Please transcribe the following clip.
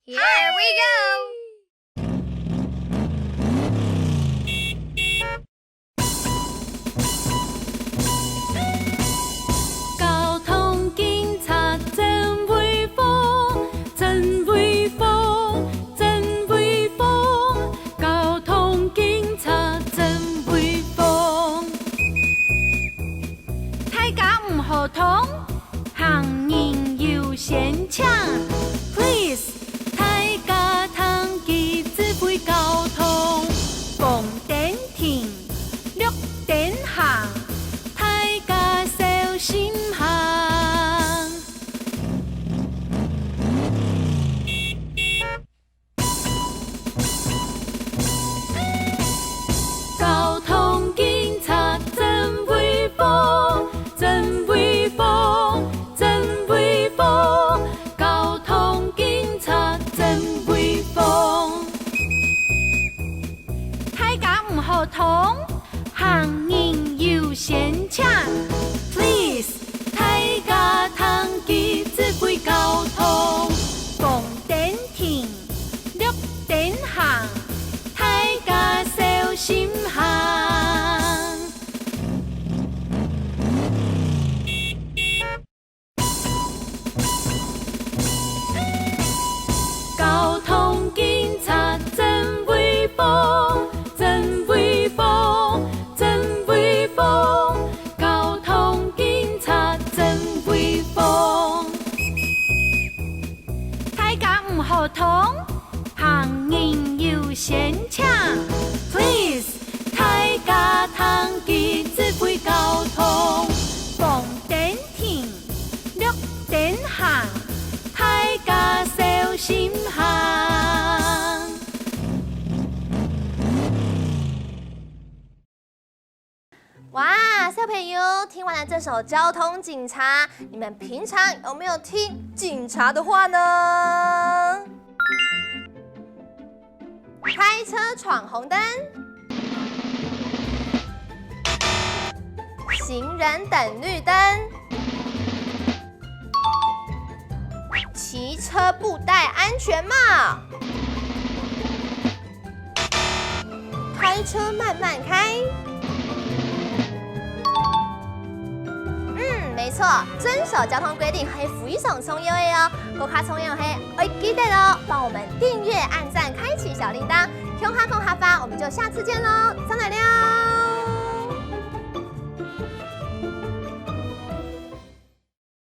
Here we go! 交通警察真威风，真威风，真威风。交通警察真威风。大家唔好通，行人优先抢。Please， 大家通记指挥交通，红灯停，绿灯行。大家小心行。交通警察真威风，真威风，真威风。交通警察真威风。大家唔好通，行人优先抢。Please， 大家通记指挥交通，红灯停，绿灯行。大家小心行。交通警察真威风，真威风，真威风。交通警察真威风。大家唔好通，行人优先抢。Please， 大家通记指挥交通，红灯停，绿灯行。大家小心行。哇，小朋友听完了这首《交通警察》，你们平常有没有听警察的话呢？开车闯红灯，行人等绿灯，骑车不戴安全帽，开车慢慢开。没错，遵守交通规定係非常重要的哦。更加重要係要記得哦，幫我們訂閱、按讚、開啟小鈴鐺，空哈空哈發，我們就下次見嘍，上來了。